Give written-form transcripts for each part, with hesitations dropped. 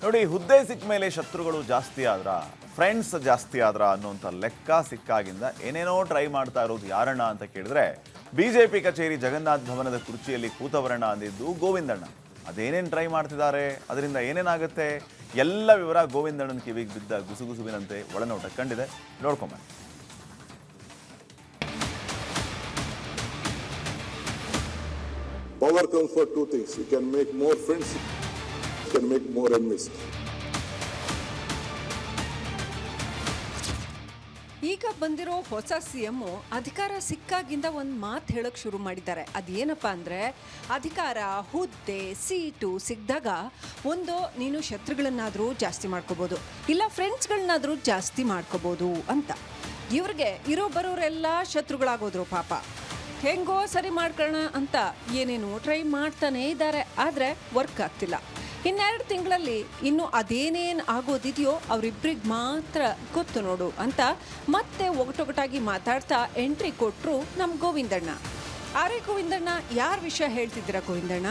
ನೋಡಿ, ಹುದ್ದೆ ಸಿಕ್ಕ ಮೇಲೆ ಶತ್ರುಗಳು ಜಾಸ್ತಿ ಆದ್ರ, ಫ್ರೆಂಡ್ಸ್ ಜಾಸ್ತಿ ಆದ್ರ ಅನ್ನುವಂಥ ಲೆಕ್ಕ ಸಿಕ್ಕಾಗಿಂದ ಏನೇನೋ ಟ್ರೈ ಮಾಡ್ತಾ ಇರೋದು ಯಾರಣ್ಣ ಅಂತ ಕೇಳಿದ್ರೆ ಬಿಜೆಪಿ ಕಚೇರಿ ಜಗನ್ನಾಥ್ ಭವನದ ಕುರ್ಚಿಯಲ್ಲಿ ಕೂತವರಣ್ಣ ಅಂದಿದ್ದು ಗೋವಿಂದಣ್ಣ. ಅದೇನೇನು ಟ್ರೈ ಮಾಡ್ತಿದ್ದಾರೆ, ಅದರಿಂದ ಏನೇನಾಗುತ್ತೆ, ಎಲ್ಲ ವಿವರ ಗೋವಿಂದಣ್ಣನ ಕಿವಿಗೆ ಬಿದ್ದ ಗುಸುಗುಸುವಿನಂತೆ ಒಳನೋಟ ಕಂಡಿದೆ. ನೋಡ್ಕೊಂಬ. Power comes for two things. You can make more friends, you can make more enemies. ಈಗ ಬಂದಿರೋ ಹೊಸ ಸಿಎಂ ಅಧಿಕಾರ ಸಿಕ್ಕಾಗಿಂದ ಒಂದು ಮಾತು ಹೇಳಕ್ ಶುರು ಮಾಡಿದ್ದಾರೆ. ಅದೇನಪ್ಪ ಅಂದ್ರೆ, ಅಧಿಕಾರ, ಹುದ್ದೆ, ಸೀಟು ಸಿಕ್ಕಿದಾಗ ಒಂದು ನೀನು ಶತ್ರುಗಳನ್ನಾದರೂ ಜಾಸ್ತಿ ಮಾಡ್ಕೋಬಹುದು, ಇಲ್ಲ ಫ್ರೆಂಡ್ಸ್ಗಳನ್ನಾದರೂ ಜಾಸ್ತಿ ಮಾಡ್ಕೋಬಹುದು ಅಂತ. ಇವ್ರಿಗೆ ಇರೋ ಬರೋರೆಲ್ಲ ಶತ್ರುಗಳಾಗೋದ್ರು ಪಾಪ. ಹೆಂಗೋ ಸರಿ ಮಾಡ್ಕೊಳ್ಳೋಣ ಅಂತ ಏನೇನು ಟ್ರೈ ಮಾಡ್ತಾನೇ ಇದ್ದಾರೆ, ಆದರೆ ವರ್ಕ್ ಆಗ್ತಿಲ್ಲ. ಇನ್ನೆರಡು ತಿಂಗಳಲ್ಲಿ ಇನ್ನು ಅದೇನೇನು ಆಗೋದಿದೆಯೋ ಅವರಿಬ್ಬರಿಗೆ ಮಾತ್ರ ಗೊತ್ತು ನೋಡು ಅಂತ ಮತ್ತೆ ಒಗಟೊಗಟಾಗಿ ಮಾತಾಡ್ತಾ ಎಂಟ್ರಿ ಕೊಟ್ಟರು ನಮ್ಮ ಗೋವಿಂದಣ್ಣ. ಆರೇ ಗೋವಿಂದಣ್ಣ, ಯಾರ ವಿಷಯ ಹೇಳ್ತಿದ್ದೀರಾ ಗೋವಿಂದಣ್ಣ?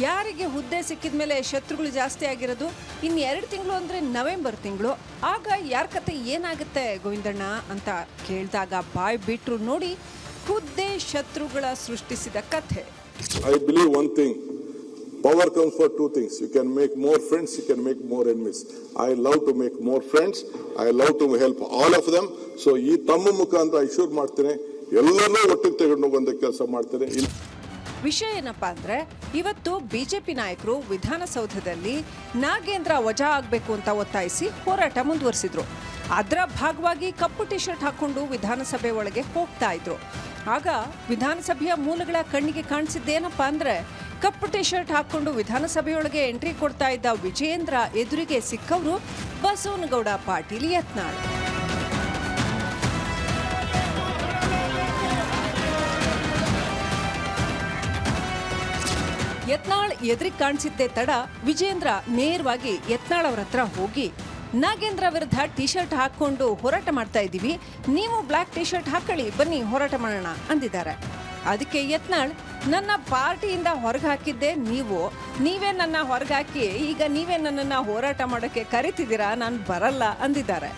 ಯಾರಿಗೆ ಹುದ್ದೆ ಸಿಕ್ಕಿದ ಮೇಲೆ ಶತ್ರುಗಳು ಜಾಸ್ತಿ ಆಗಿರೋದು? ಇನ್ನು 2 ತಿಂಗಳು ಅಂದರೆ ನವೆಂಬರ್ ತಿಂಗಳು. ಆಗ ಯಾರ ಕತೆ ಏನಾಗುತ್ತೆ ಗೋವಿಂದಣ್ಣ ಅಂತ ಕೇಳಿದಾಗ ಬಾಯ್ ಬಿಟ್ರು ನೋಡಿ, ಹುದ್ದೆ ಶತ್ರುಗಳ ಸೃಷ್ಟಿಸಿದ ಕಥೆ. I believe one thing. Power comes for two things. You can make more friends, you can make more enemies. I love to make more friends. I love to help all of them. So ಈ ತಮ್ಮ ಮುಖಾಂತರ ಐಶ್ವರ್ ಮಾಡ್ತೇನೆ, ಎಲ್ಲರನ್ನೂ ಒಟ್ಟಿಗೆ ತಗೊಂಡು ಹೋಗುವಂತ ಕೆಲಸ ಮಾಡ್ತೇನೆ. ವಿಷಯ ಏನಪ್ಪಾ ಅಂದ್ರೆ, ಇವತ್ತು ಬಿಜೆಪಿ ನಾಯಕರು ವಿಧಾನಸೌಧದಲ್ಲಿ ನಾಗೇಂದ್ರ ವಜಾ ಆಗಬೇಕು ಅಂತ ಒತ್ತಾಯಿಸಿ ಹೋರಾಟ ಮುಂದುವರಿಸಿದ್ರು. ಅದರ ಭಾಗವಾಗಿ ಕಪ್ಪು ಟಿ ಶರ್ಟ್ ಹಾಕೊಂಡು ವಿಧಾನಸಭೆ ಒಳಗೆ ಹೋಗ್ತಾ ಇದ್ರು. ಆಗ ವಿಧಾನಸಭೆಯ ಮೂಲಗಳ ಕಣ್ಣಿಗೆ ಕಾಣಿಸಿದ್ದೇನಪ್ಪಾ ಅಂದ್ರೆ, ಕಪ್ಪು ಟಿ ಶರ್ಟ್ ಹಾಕೊಂಡು ವಿಧಾನಸಭೆಯೊಳಗೆ ಎಂಟ್ರಿ ಕೊಡ್ತಾ ಇದ್ದ ವಿಜಯೇಂದ್ರ ಎದುರಿಗೆ ಸಿಕ್ಕವರು ಬಸವನಗೌಡ ಪಾಟೀಲ್ ಯತ್ನಾಳ್. ಯತ್ನಾಳ್ ಎದುರಿಗೆ ಕಾಣಿಸಿದ್ದೇ ತಡ ವಿಜಯೇಂದ್ರ ನೇರವಾಗಿ ಯತ್ನಾಳ್ ಅವರ ಹತ್ರ ಹೋಗಿ, ನಾಗೇಂದ್ರ ವಿರುದ್ಧ ಟಿ ಶರ್ಟ್ ಹಾಕೊಂಡು ಹೋರಾಟ ಮಾಡ್ತಾ ಇದ್ದೀವಿ, ನೀವು ಬ್ಲ್ಯಾಕ್ ಟಿ ಶರ್ಟ್ ಹಾಕೊಳ್ಳಿ, ಬನ್ನಿ ಹೋರಾಟ ಮಾಡೋಣ ಅಂದಿದ್ದಾರೆ. ಅದಕ್ಕೆ ಯತ್ನಾಳ್, ನನ್ನ ಪಾರ್ಟಿಯಿಂದ ಹೊರಗೆ ಹಾಕಿದ್ದೆ ನೀವೇ ನನ್ನ ಹೊರಗೆ ಹಾಕಿ ಈಗ ನೀವೇ ನನ್ನನ್ನು ಹೋರಾಟ ಮಾಡೋಕ್ಕೆ ಕರಿತಿದ್ದೀರಾ, ನಾನು ಬರಲ್ಲ ಅಂದಿದ್ದಾರೆ.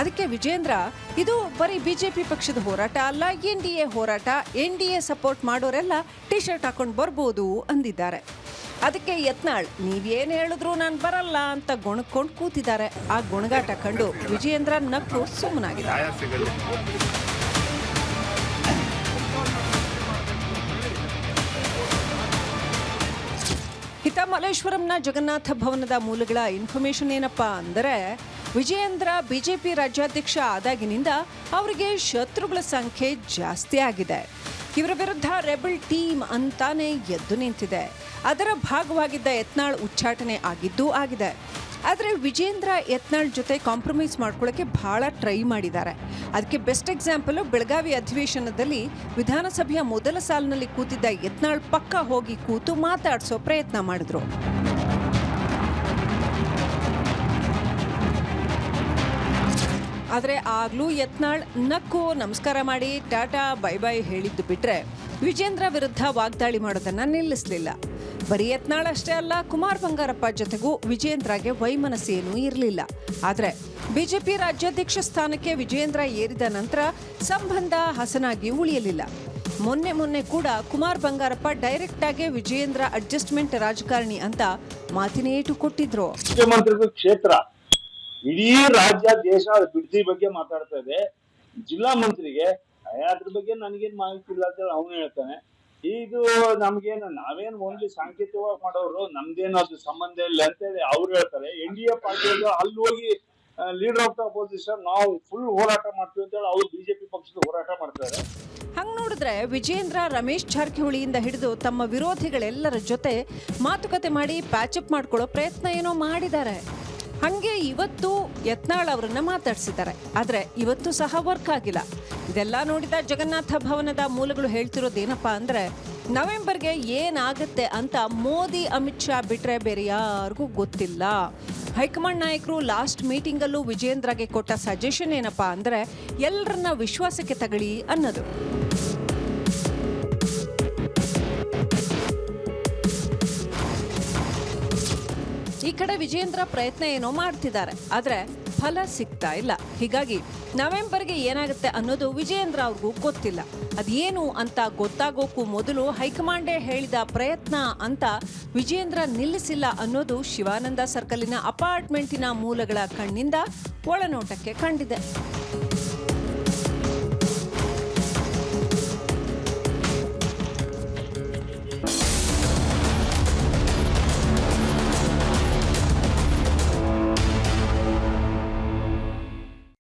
ಅದಕ್ಕೆ ವಿಜೇಂದ್ರ, ಇದು ಬರೀ ಬಿಜೆಪಿ ಪಕ್ಷದ ಹೋರಾಟ ಅಲ್ಲ, NDA ಹೋರಾಟ, NDA ಸಪೋರ್ಟ್ ಮಾಡೋರೆಲ್ಲ ಟಿ ಶರ್ಟ್ ಹಾಕೊಂಡು ಬರ್ಬೋದು ಅಂದಿದ್ದಾರೆ. ಅದಕ್ಕೆ ಯತ್ನಾಳ್, ನೀವೇನು ಹೇಳಿದ್ರು ನಾನು ಬರಲ್ಲ ಅಂತ ಗೊಣಕೊಂಡು ಕೂತಿದ್ದಾರೆ. ಆ ಗೊಣಗಾಟ ಕಂಡು ವಿಜಯೇಂದ್ರ ನಕ್ಕು ಸುಮ್ಮನಾಗಿದ್ದಾರೆ. ಹಿತ ಮಲ್ಲೇಶ್ವರಂನ ಜಗನ್ನಾಥ ಭವನದ ಮೂಲಗಳ ಇನ್ಫಾರ್ಮೇಶನ್ ಏನಪ್ಪಾ ಅಂದರೆ, ವಿಜಯೇಂದ್ರ ಬಿಜೆಪಿ ರಾಜ್ಯಾಧ್ಯಕ್ಷ ಆದಾಗಿನಿಂದ ಅವರಿಗೆ ಶತ್ರುಗಳ ಸಂಖ್ಯೆ ಜಾಸ್ತಿ ಆಗಿದೆ. ಇವರ ವಿರುದ್ಧ ರೆಬಲ್ ಟೀಮ್ ಅಂತಾನೆ ಎದ್ದು ನಿಂತಿದೆ. ಅದರ ಭಾಗವಾಗಿದ್ದ ಯತ್ನಾಳ್ ಉಚ್ಚಾಟನೆ ಆಗಿದ್ದೂ ಆಗಿದೆ. ಆದರೆ ವಿಜೇಂದ್ರ ಯತ್ನಾಳ್ ಜೊತೆ ಕಾಂಪ್ರಮೈಸ್ ಮಾಡ್ಕೊಳ್ಳೋಕ್ಕೆ ಬಹಳ ಟ್ರೈ ಮಾಡಿದ್ದಾರೆ. ಅದಕ್ಕೆ ಬೆಸ್ಟ್ ಎಕ್ಸಾಂಪಲ್, ಬೆಳಗಾವಿ ಅಧಿವೇಶನದಲ್ಲಿ ವಿಧಾನಸಭೆಯ ಮೊದಲ ಸಾಲಿನಲ್ಲಿ ಕೂತಿದ್ದ ಯತ್ನಾಳ್ ಪಕ್ಕ ಹೋಗಿ ಕೂತು ಮಾತಾಡಿಸೋ ಪ್ರಯತ್ನ ಮಾಡಿದ್ರು. ಆದರೆ ಆಗ್ಲೂ ಯತ್ನಾಳ್ ನಕ್ಕು ನಮಸ್ಕಾರ ಮಾಡಿ ಟಾಟಾ ಬೈ ಬೈ ಹೇಳಿದ್ದು ಬಿಟ್ರೆ ವಿಜೇಂದ್ರ ವಿರುದ್ಧ ವಾಗ್ದಾಳಿ ಮಾಡೋದನ್ನ ನಿಲ್ಲಿಸಲಿಲ್ಲ. ಬರೀ ಯತ್ನಾಳ್ ಅಷ್ಟೇ ಅಲ್ಲ, ಕುಮಾರ್ ಬಂಗಾರಪ್ಪ ಜೊತೆಗೂ ವಿಜೇಂದ್ರಗೆ ವೈಮನಸ್ಸೇನೂ ಇರಲಿಲ್ಲ. ಆದರೆ ಬಿಜೆಪಿ ರಾಜ್ಯಾಧ್ಯಕ್ಷ ಸ್ಥಾನಕ್ಕೆ ವಿಜೇಂದ್ರ ಏರಿದ ನಂತರ ಸಂಬಂಧ ಹಸನಾಗಿ ಉಳಿಯಲಿಲ್ಲ. ಮೊನ್ನೆ ಕೂಡ ಕುಮಾರ್ ಬಂಗಾರಪ್ಪ ಡೈರೆಕ್ಟ್ ಆಗಿ ವಿಜೇಂದ್ರ ಅಡ್ಜಸ್ಟ್ಮೆಂಟ್ ರಾಜಕಾರಣಿ ಅಂತ ಮಾತಿನೇಟು ಕೊಟ್ಟಿದ್ರು. ಮುಖ್ಯಮಂತ್ರಿಗಳ ಕ್ಷೇತ್ರ ಇಡೀ ರಾಜ್ಯ ದೇಶ ಬಿಡದಿ ಬಗ್ಗೆ ಮಾತಾಡ್ತಾ ಇದೆ. ಜಿಲ್ಲಾ ಮಂತ್ರಿಗೆ ಅದ್ರ ಬಗ್ಗೆ ನನಗೇನ್ ಮಾಹಿತಿ ಇಲ್ಲ ಅಂತ ಅವನು ಹೇಳ್ತಾನೆ. ಇದು ನಮ್ಗೇನು, ನಾವೇನು ಓನ್ಲಿ ಸಾಂಕೇತಿಕವಾಗಿ ಮಾಡೋರು, ನಮ್ದೇನು ಅದು ಸಂಬಂಧ ಇಲ್ಲ ಅಂತ ಹೇಳಿ ಅವ್ರು ಹೇಳ್ತಾರೆ. NDA ಪಾರ್ಟಿಯಲ್ಲಿ ಅಲ್ಲಿ ಹೋಗಿ ಲೀಡರ್ ಆಫ್ ದ ಅಪೋಸಿಷನ್ ನಾವು ಫುಲ್ ಹೋರಾಟ ಮಾಡ್ತೀವಿ ಅಂತ ಹೇಳಿ ಅವ್ರು ಬಿಜೆಪಿ ಪಕ್ಷದ ಹೋರಾಟ ಮಾಡ್ತಾರೆ. ಹಂಗ್ ನೋಡಿದ್ರೆ ವಿಜೇಂದ್ರ ರಮೇಶ್ ಜಾರಕಿಹೊಳಿಯಿಂದ ಹಿಡಿದು ತಮ್ಮ ವಿರೋಧಿಗಳೆಲ್ಲರ ಜೊತೆ ಮಾತುಕತೆ ಮಾಡಿ ಪ್ಯಾಚಪ್ ಮಾಡ್ಕೊಳ್ಳೋ ಪ್ರಯತ್ನ ಏನೋ ಮಾಡಿದ್ದಾರೆ. ಹಂಗೆ ಇವತ್ತು ಯತ್ನಾಳ್ ಅವರನ್ನ ಮಾತಾಡ್ಸಿದ್ದಾರೆ. ಆದ್ರೆ ಇವತ್ತು ಸಹ ವರ್ಕ್ ಆಗಿಲ್ಲ. ಇದೆಲ್ಲ ನೋಡಿದ ಜಗನ್ನಾಥ ಭವನದ ಮೂಲಗಳು ಹೇಳ್ತಿರೋದೇನಪ್ಪಾ ಅಂದ್ರೆ, ನವೆಂಬರ್ಗೆ ಏನಾಗುತ್ತೆ ಅಂತ ಮೋದಿ ಅಮಿತ್ ಶಾ ಬಿಟ್ರೆ ಬೇರೆ ಯಾರಿಗೂ ಗೊತ್ತಿಲ್ಲ. ಹೈಕಮಾಂಡ್ ನಾಯಕರು ಲಾಸ್ಟ್ ಮೀಟಿಂಗಲ್ಲೂ ವಿಜೇಂದ್ರಗೆ ಕೊಟ್ಟ ಸಜೆಷನ್ ಏನಪ್ಪಾ ಅಂದ್ರೆ, ಎಲ್ಲರನ್ನ ವಿಶ್ವಾಸಕ್ಕೆ ತಗೊಳ್ಳಿ ಅನ್ನೋದು. ಈ ಕಡೆ ವಿಜೇಂದ್ರ ಪ್ರಯತ್ನ ಏನೋ ಮಾಡ್ತಿದ್ದಾರೆ, ಆದ್ರೆ ಫಲ ಸಿಗ್ತಾ ಇಲ್ಲ. ಹೀಗಾಗಿ ನವೆಂಬರ್ಗೆ ಏನಾಗುತ್ತೆ ಅನ್ನೋದು ವಿಜೇಂದ್ರ ಅವ್ರಿಗೂ ಗೊತ್ತಿಲ್ಲ. ಅದೇನು ಅಂತ ಗೊತ್ತಾಗೋಕ್ಕೂ ಮೊದಲು ಹೈಕಮಾಂಡೇ ಹೇಳಿದ ಪ್ರಯತ್ನ ಅಂತ ವಿಜೇಂದ್ರ ನಿಲ್ಲಿಸಿಲ್ಲ ಅನ್ನೋದು ಶಿವಾನಂದ ಸರ್ಕಲಿನ ಅಪಾರ್ಟ್ಮೆಂಟಿನ ಮೂಲಗಳ ಕಣ್ಣಿಂದ ಒಳನೋಟಕ್ಕೆ ಕಂಡಿದೆ.